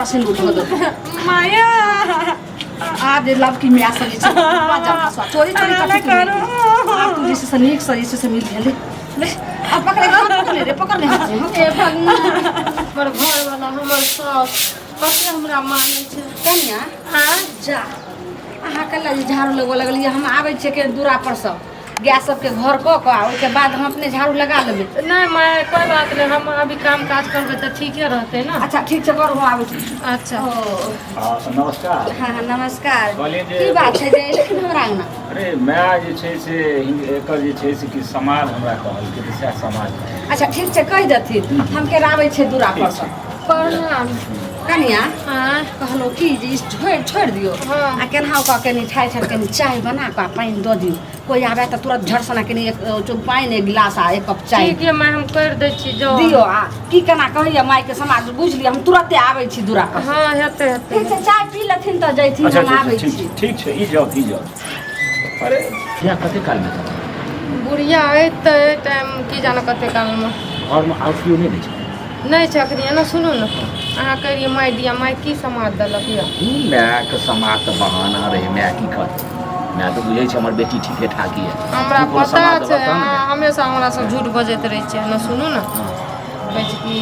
Sin udah tuh. Maya. Ada love kimia seni sih. Baca paswa. Curi curi tapi tuh. Aku di sini sambil lihat. apa करे पकड़ ले हाथ से ए भगवान पर घर वाला हमर सास कते हमरा माने छै कन्या हां जा अहाँ कल्ला जे झाड़ू लगो लगलिए हम आबै छै के दूरा पर सब गैस सब के घर क के ओके बाद हम अपने झाड़ू लगा लेबे नहीं मैं कोई बात नहीं हम अभी काम काज करबे त ठीके रहते ना अच्छा ठीक छै कर हम आबै छी अच्छा नमस्कार। हां नमस्कार कहलिए जे की बात छै जे लेकिन हमरा अंगना अरे मैं जे छै से एकर जे छै से कि समाज हमरा कहल के से समाज अच्छा ठीक छै कह देथिन हम के आबै छै दूरा पर सब प्रणाम कन्या हां कहलो की जे छोड़ दियो हाँ। आ केनाहु का कनी ठाई ठाई कनी चाय बना के पानी द दियो कोई आवे त तुरंत झट सना कनी एक पानी एक गिलास आ एक कप चाय ठीक है मैं हम कर दै छी जो दियो आ की केना कहैया माई के समाज बुझ लिया हम तुरंते आबै छी दूरा पर हां हेते हेते ठीक छै चाय पी लेथिन त जैथिन अच्छा हम आबै छी ठीक छै ई जाओ अरे क्या कते काल में बुढ़िया एते टाइम की जाने कते काल में और में आउट क्यों नहीं छै नहीं चकरी ना सुनो ना अहाँ कहिए माई दिया माई की समाज दलक या मैं के समाज त बहाना रहे मैं की कर मैं तो बुझै छै हमर बेटी ठीके ठाक है हमरा पता छै अहाँ हमेशा हमरा से झूठ बजैत रहै छियै ना सुनू ना कहै छै कि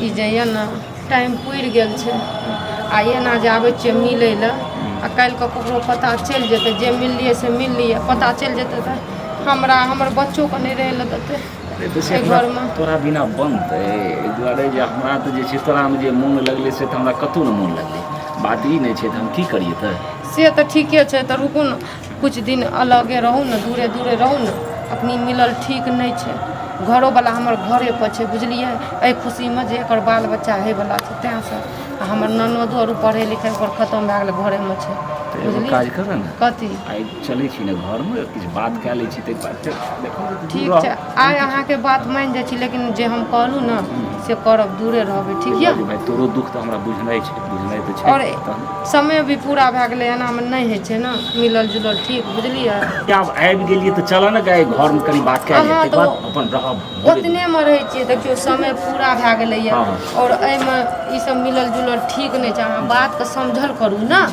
ई जे यऽ ना टाइम पुरि गेल छै आ एना जे आबै छियै मिलै लए आ काल्हि के ककरो पता चलि जेतै जे मिललियै से मिललियै पता चलि जेतै तऽ हमरा हमर बच्चोके नहि रहै लए देतै घर में तोरा बिना बनतै एहि दुआरे जे हमरा तऽ जे छै तोरा में जे मोन लगलै से तऽ हमरा कतौ न मोन लगलै बात ई नहि छै तऽ हम की करियै तऽ से तऽ ठीके छै तऽ रुकू ने कुछ दिन अलगे रहू ने दूरे दूरे रहू ने अपनी मिलल ठीक नहीं छै घरो वाला हमर घरे पर छै बुझलिए एहि खुशी में जे एकर बाल बच्चा है वाला छै तें से हमर ननदो आर पढ़े लिखे ओकर खत्म भए गेलै घरे में छै एगो काज कर ने कथी आइ चलै छी ने घर में किछु बात कए लै छी ताहि बात ठीक छै आइ अहाँके बात मान जाइ छी लेकिन जे हम कहलू ना से करब दूरे रहबै ठीक यऽ भाई तोरो दुख तऽ हमरा बुझनाइ छै तऽ छै और समय भी पूरा भए गेलै एना में नहीं है छै ना मिलल जुलल ठीक बुझलिए आब आबि गेलियै तऽ चल ने गाय घर में कनी बात कए अहाँ लेतै तो बात अपन रहब ओतने में रहै छियै देखियो समय पूरा भए गेलैए और एहिमे ई सब मिलल जुलल ठीक नहीं छै अहाँ बात के समझल करू ना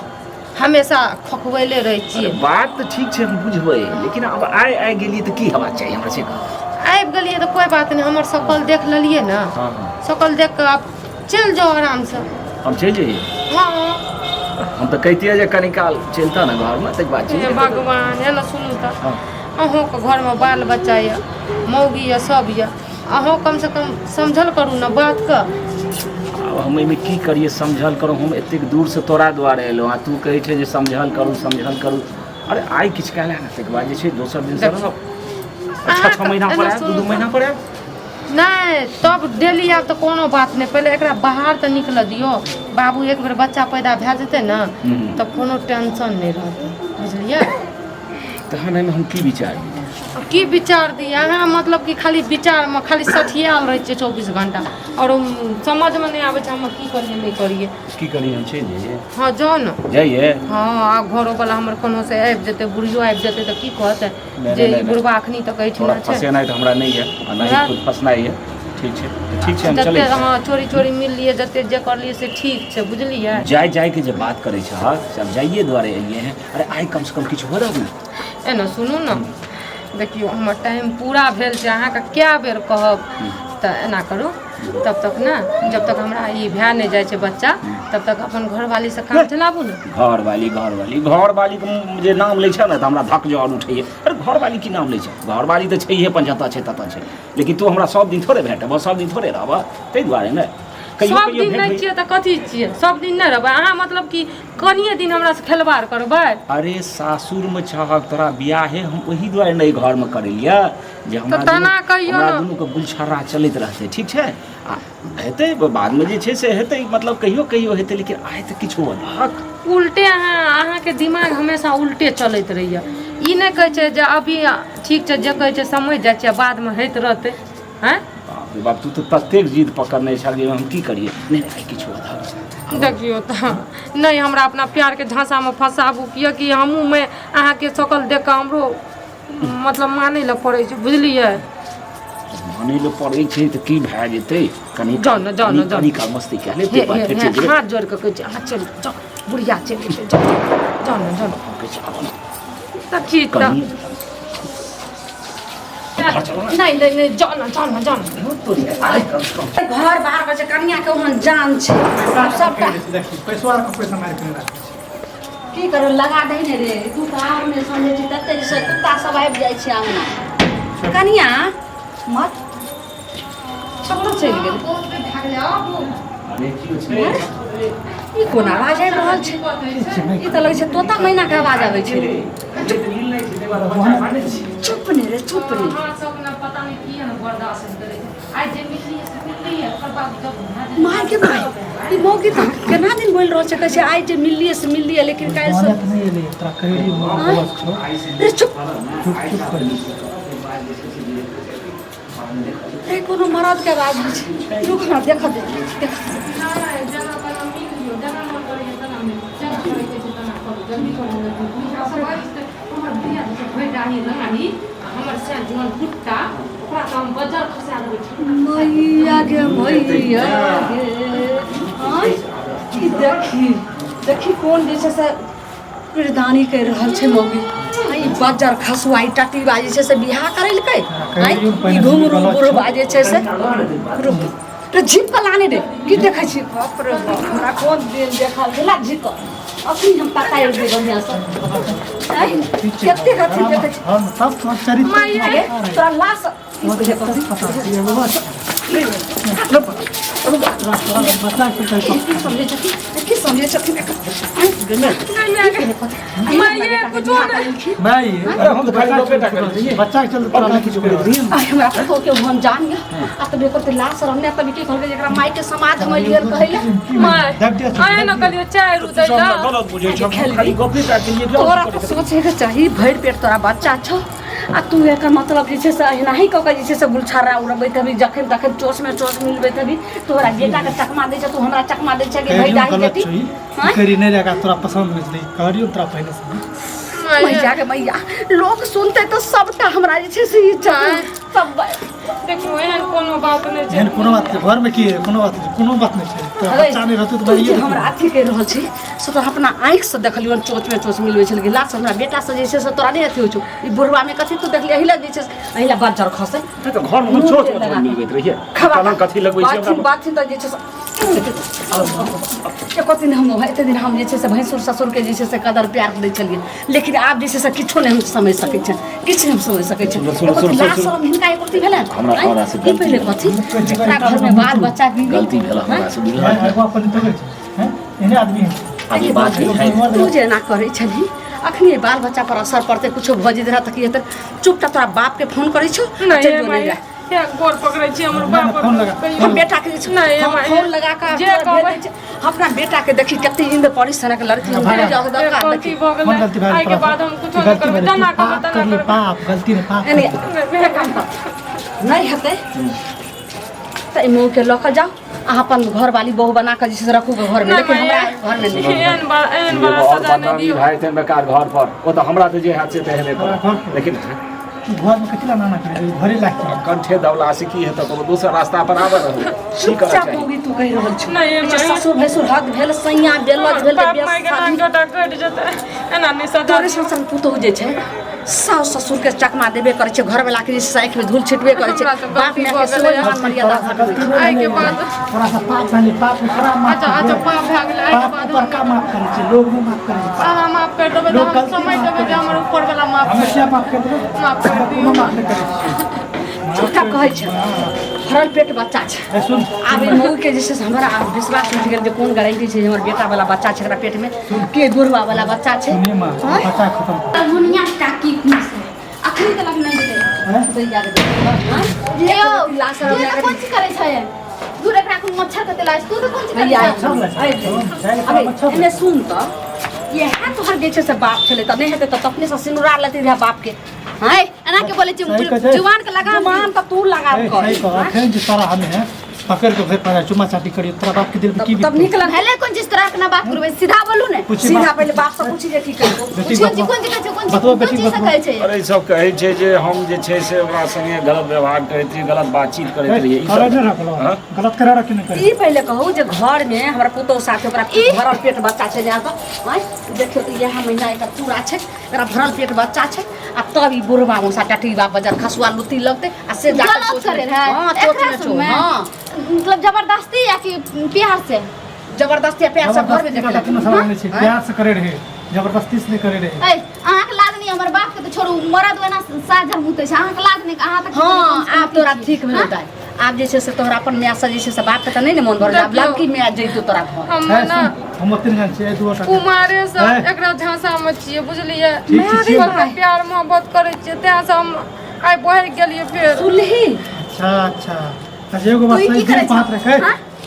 हमेशा खखबैले रहै छियै बात तऽ ठीक छै हम बुझबै लेकिन अब आइ गेलियै तऽ की हेबाक चाही हमरा से आबि गेलियै तऽ कोई बात नहीं हमर शकल देख लेलियै ना शकल देख के आप चल जाओ आराम से हम चलि जइयै हाँ हम तऽ कहितियै जे कनी काल चलता ने घर में तक बात हे भगवान है ना सुनू तऽ अहूँके घर में बाल बच्चा यऽ मौगी यऽ सब यऽ अहूँ कम से कम समझल करू ना बात के अब हम एहिमे की करिए समझल करूँ हम एतेक दूर से तोरा दुआरे एलहुँ आ तू कहै छै जे समझल करू अरे आइ किछु कहले ने तकर बाद जे छै दोसर दिन से रहब 6 महीना पर आयब 2 महीना पर आयब नहीं तब डेली आब तो कोनो बात नहीं पहले एकरा बाहर तो निकल दियो बाबू एक बेर बच्चा पैदा भए जेतै ना तब कोनो टेंशन नहीं रहतै बुझलिए तहन एहिमे हम की विचार दिए अहाँ मतलब कि खाली विचार में खाली सठियाल रहे छियै 24 घंटा और समझ में नहीं आबै छै हम की करिए नहीं करिए की करिए हम चलि जइए हाँ जाओ ना जाइए हाँ आ घरो वाला हमर कोनो से आबि जेतै बुढ़ियो आबि जेतै तऽ की कहतै जे बुढ़बा अखनी तक कहै छै ना छै फसेनाइ तऽ हमरा नहीं है आ नहीं खुद फसनाइ है ठीक छै हम चलै छी हाँ चोरी मिल लिए जते जे कर लिए से ठीक छै बुझलिए जाय के जे बात करै छै सब जाइए दुआरे एलिए हैं अरे आइ कम से कम किछु हो रहल एना सुनू ना देखियो हमर टाइम पूरा भेल छै अहाँके क्या बेर कहब तऽ एना करू तब तक ना जब तक हमरा ई भए नहीं जाइ छै बच्चा तब तक अपन घरवाली से काम चलाबू ना घरवाली के जे नाम लै छै ना तऽ हमरा धक जर उठैए अरे घरवाली की नाम लै छै घरवाली तऽ छैहे अपन जतऽ छै ततऽ छै लेकिन तू हमरा सब दिन थोड़े भेटब सब दिन थोड़े रहबह ताहि दुआरे ने सब दिन नहीं छियै तऽ कथी छियै सब दिन नहीं रहबै अहाँ मतलब कि कनिए दिन हमरा से खेलवार करबै अरे सासुर में चाहक तोरा बियाहे हम ओही दुआरे नहीं घर में करेलिए जे हमरा दुनू के गुलछर्रा चलैत रहतै ठीक छै आ हेतै बाद में जे छै से हेतै मतलब कहियो हेतै लेकिन आइ तऽ किछु अलग उल्टे अहाँके दिमाग हमेशा उल्टे चलैत रहैए ई नहीं कहै छै जे अभी ठीक छै जे कहै छै समझ जाइ छै बाद में होइत रहतै हैं बाप तू तो ततेक जिद पकड़ने छल जे हम की करिए नहीं किछु देखियो तऽ नहीं हमरा अपना प्यार के झांसा में फंसाबू किएकि हमहूँ मैं अहाँके शकल देख कऽ हमरो मतलब मानै लए पड़ै छै बुझलिए काने ले पड़े छे त की भए जेतै कनी जान कनी का मस्ती कह ले ते बात फेटे हाथ जोड़ के कह हां चल जा बुढ़िया चल जान तब की त नहीं जान घर बाहर बचे कनिया के ओहन जान छे सबटा पैसा मार के राख की करो लगा दे ने रे तू कार में समझे छी तते से कुत्ता सब आबि जाय छै अंगना कनिया मत सब लोग चलि गेल भाग ले आबू अरे की छै ई कोन आवाज आबि रहल छै ई त लगे छै तोता मैना के आवाज आबै छै रे चुप ने रे चुप ने सब ना पता नहीं की है ना बर्दाश्त करे आज जे मिलली है पर बात जब माय के भाई ई मौगी त केना दिन बोल रहल छै कहै छै आइ जे मिलली है लेकिन काल्हि से नहीं ले तोरा कहरी बस छो रे चुप कर रे कोनो मरद के आवाज छै रुक ना देख दे जना पर मिल लियो जना मन करे तना में जना करे के तना करो जल्दी करो हमर बिया से भई राही लगानी हमर से जीवन फुटता ओकरा काम बाजार खसा देबै मैया गे हां ई देखी कौन जे छै से पिरदानी कर रहल छै मौगी ई बाजार खसुआई टटी बाजी छै से बियाह करैलकै ई घुमरू बुढ़ बाजे छै से रुक रे झिप पलाने रे की देखै छी बाप रे बाप हमरा कोन दिन देखल गेला झिक अखनी हम पता है दे बढ़िया से केते कथि देखै छी हम सब चरित्र माये तोरा लाश बच्चा की समझे छथिन माये कुछ मैं अरे हम तो खाली लपेटा कर दिए बच्चा के चलते तोरा किछु कर दिए आई हमरा तो के हम जान गया आ तबे करते लाश रहने तबे की कहल जेकरा माई के समाज हम लियल कहले माय आए न कलियो चाय रु दै ला गलत बुझे छ खाली लपेटा के लिए तोरा तो सोचे के चाहिए भर पेट तोरा बच्चा छ आ तू एकर मतलब जे छै से एना ही क के जे छै से गुलछारा उड़बै तभी जखन तखन चोस में चोस मिलबै तभी तोरा बेटा के चकमा दै छ तू हमरा चकमा दै छ के भाई दाई बेटी करी नहीं रहेगा तोरा पसंद नहीं करियो तोरा पहले से मैया के मैया लोग सुनते तो सबटा हमरा जे छै से ई चाहे सब देखो एहन कोनो बात नहीं छै एहन कोनो बात नहीं घर में की कोनो बात नहीं छै तो बच्चा नहीं रहते तो तू जे बढ़िया हमरा अथी के रहल छी से तो अपना आँख से देखलियन चोच में चोच मिलबै छल गिलास से हमरा बेटा से जे छै से तोरा नहीं अथी हो छ ई बुढ़वा में कथी तू देखली एहिला जे छै एहिला बाजार खसे तो घर में छोट छोट मिलबैत रहिए कलम कथी लगबै छै हमरा बात त जे छै से कथी हम एते दिन हम जे छै से भैंसुर ससुर के जे छै से कदर प्यार दै छलिए लेकिन आब जे छै से किछो नहीं हम समझ सकै छै किछ नहीं हम समझ सकै छै लाश सब हिनका एक कथी भेलै हमरा से गलती पहले कथी जेकरा घर में बाल बच्चा भी गलती भेला हमरा से बुझल है वो अपन तो हैं इन्हें आदमी आगे बात है तू जे ना करै छली अखनी बाल बच्चा पर असर पड़ते कुछो भऽ जेत रहा तक ये चुपचाप तोरा बाप के फोन करै छौ नहीं माय या गोर पकड़ै छी हमर बाप फोन लगा हम बेटा के जे नहीं, हम माय। फोन लगा के जे कहबै। अपना बेटा के देखी कते इंद पड़ी सनक लड़की भाई, जाओ दरकार गलती देखी भऽ कौन गलती गेलै भाई आइ के बाद हम कुछो नहीं करबै जना करबै पाप गलती ने पाप एने नहीं हेतै त इमो के लख जाओ अहाँ अपन घर वाली बहू बना के जिसे रखू के घर में लेकिन हमरा घर में नहीं एहन बड़ा और सजा नहीं दियो भाई तेन बेकार घर पर ओ तो हमरा तो जे हाथ से पहले कर लेकिन घर में कथी लाना करे घरे लाग कंठे दवला से की है तो कोनो दूसरा रास्ता पर आवे रहो की करे चुपचाप चाहिए होगी तू कह रहल छ नहीं, जे ससुर भैसुर हद भेल सैया बेलज भेल बाप माय के नाम गोटा कट जेतै एना नहीं सजा तोरे संसन पुतहु जे छै सास ससुर के चकमा देबे करे छै घर वाला के साइक में धूल छिटबे करे छै हमरा सब बाप गलती में भऽ के गेलै सोई मर्यादा आइ के बाद थोड़ा सा पाप पहले पाप थोड़ा माफ अच्छा पाप भऽ गेलै आइ के पाप बाद ऊपर का माफ करे छै लोग भी माफ करे छै सारा माफ कर देबै लोग हम गलती समझ माफ देबै जे हमर ऊपर वाला माफ हमें क्या माफ कर देबै माफ कर दियौ कोनो माफ नहीं करे झूठा कहै छै भरल पेट बच्चा छै छै सुन आब ई मऊ के जे छै से हमरा आब विश्वास उठि गेल जे कोन गारंटी छै जे हमर बेटा वाला बच्चा छै एकरा पेट में के बुढ़वा वाला बच्चा छै सुनिए मां बच्चा खत्म दुनिया काकी कुछ अखनी तक नहीं हैं? दे दैया के यो लाश तू तो कोन ची करे छै दूर एकरा को मच्छर कते लाज तू तो कोन ची भैया करे छै अबे एने सुन त ये है तोहर जे छै से बाप छले त नहीं हेते त अपने से सिनुरा लेते रह बाप के हाय एना के बोले छी सही कहै छै। जुवान के लगाम मान त तू लगा ए, कर सही कह अखन जे सारा हमें है पकड़ के फिर पड़ा चुमा चाटी करियो तोरा बाप के दिल में की तब निकल हेले कौन चीज तरह ना बात करबे सीधा बोलू ने सीधा पहले बाप से पूछी जे की कहियो बेटी कौन चीज से कहै छै अरे सब कहै छै जे हम जे छै से ओकरा संगे गलत व्यवहार करैत रहिए गलत बातचीत करैत रहिए ई करे सब न रखलो गलत करे रख न करे ई पहले कहू जे घर में हमरा पुतौ साथे ओकरा भरल पेट बच्चा छै जा के देखियो त यह महीना एक पूरा छै एकरा भरल पेट बच्चा छै आ तब ई बुढ़वा मुसा टटी बाप बाजार खसुआ लुती लगते आ से जा गलत करे है हां चोट में चो हां मतलब जबरदस्ती या कि प्यार से जबरदस्ती प्यार से घर में देख जबरदस्ती न समझ छै प्यार से करे रहे जबरदस्ती से नहीं करे रहे ए आंख लाद नहीं हमर बाप के तो छोड़ू मरद वेना साझा मुते छै आंख लाद नहीं अहाँ तक हां आप तोरा ठीक भेल दाई आप जे छै से तोहरा अपन मैया से जे छै से बाप के त नहीं न मन भर जा लड़की मैया जइतो तोरा घर हम ना हम तीन जन छै दू टा कुमारे से एकरा झांसा में छिए बुझलिए मैं प्यार मोहब्बत करे छिए ते से हम आइ बढ़ गेलिए फिर सुनही अच्छा एगो बात सही दिल पात रखे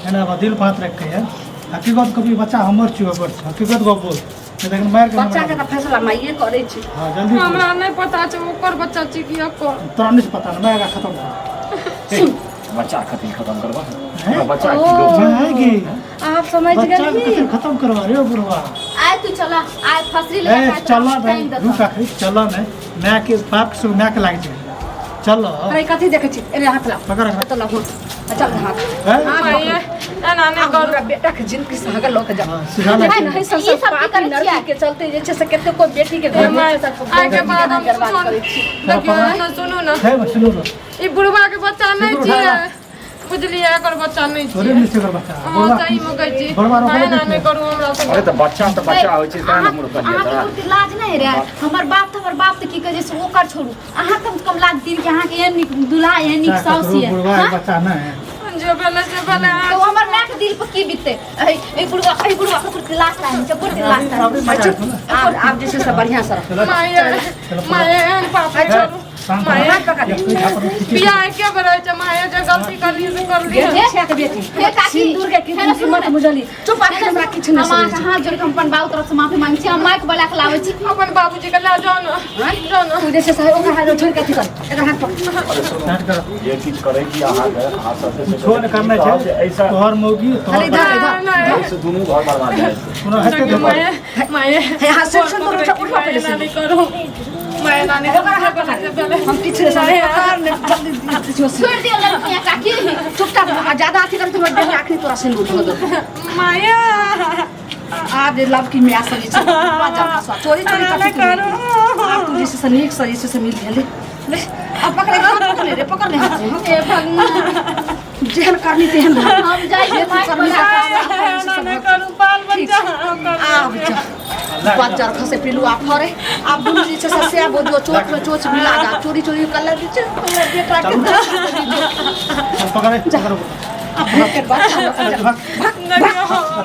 है ना दिल पात रखे है हकीकत कभी बच्चा हमर छियो अगर हकीकत गप बोल लेकिन मार के बच्चा के त फैसला माइए करे छै हां जल्दी हमरा नहीं पता छै ओकर बच्चा छी कि ओकर तोरा नहीं पता ना मैं खत्म कर बच्चा खत्म करवा हैं? बच्चा की लोग आएगी आप समझ बच्चा गए को खत्म करवा रे बुढ़वा आय तू चला आय फसरी ले ए चला भाई रुका चला नहीं मैं के बाप से मैं के लाग जाए चलो अरे कथी देखे छी एने हाथ ला पकड़ तो ला हो चल हाथ माये एना नहीं करू हमरा बेटा के जिंदगी से हगल लोग जा सीधा है नहीं नहीं सब सब पापी लड़की के चलते जे छै से केते को बेटी के घर में आइ के बाद हम बर्बाद करे छी देखियो ना सुनू ना है सुनो ना ई बुढ़वा के बच्चा नहीं छिए बुझलिए एकर बच्चा नहीं तोरे छिए नीचे कर बच्चा हां सही में कहै छी बड़वा रोकले एना नहीं करू हमरा से अरे तो बच्चा होइ छै तें हमर कहिया अहाँ तोरा के लाज नहीं रे हमर बाप तो की कहे से ओकर छोड़ू अहाँ कम लाज दिन के अहाँ के एहन दुल्हा एहन निक साउस ये बुढ़वा बच्चा ना है जो भेले तो हमर मां के दिल पर की बीतते ए बुढ़वा के कुछ लाज नहीं जब कुछ लाज नहीं आप जैसे सब बढ़िया से माये एहन पापा छोड़ू माये बियाह के बरै छै माये जे गलती करली से करली छे के बेटी हे काकी सिंदूर के कीमत बुझली चुप आ हमरा किछ हम नहीं अहाँ हाथ जोड़ के हम अपन बाबू तरफ से माफी मांगै छी हम माइक बोला के लाबै छी अपन बाबूजी के ला जाओ ना तू जैसे से ओकर हाथ छोड़ के अथी कर एकर हाथ पकड़ ये चीज करे कि अहाँ के हाथ से छोड़ करना है ऐसा तोहर मौगी खाली तोहर इधर से दोनों घर बर्बाद है सुनो हटे दे माये हे हाथ से सिंदूर उठा पहले से नहीं करो माये नानी हम पीछे से जल्दी छोड़ दियो लड़कियां काकी चुपचाप ज्यादा अथी कर तुम्हारे देह में आखिरी तोरा सिंदूर धो दो माये आप जे लव की मैया से छै चोरी चोरी करो आप तू जैसे से नीक से जैसे से मिल गेले ले अब पकड़ ले हाथ से ए भगवान जेहन करनी तेहन हम जाई जे तू करनी नहीं करू बाल बच्चा बाजार खसे पिलू आप फरे आप दुनु जे छै से से बोझो चोट में चोच मिला जा चोरी चोरी कलर दे छै बेटा के पकड़े करो के बच्चा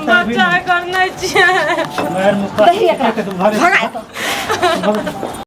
बच्चा करना चाहिए मैं मुक्का दही एकरा के तुम्हारे भगा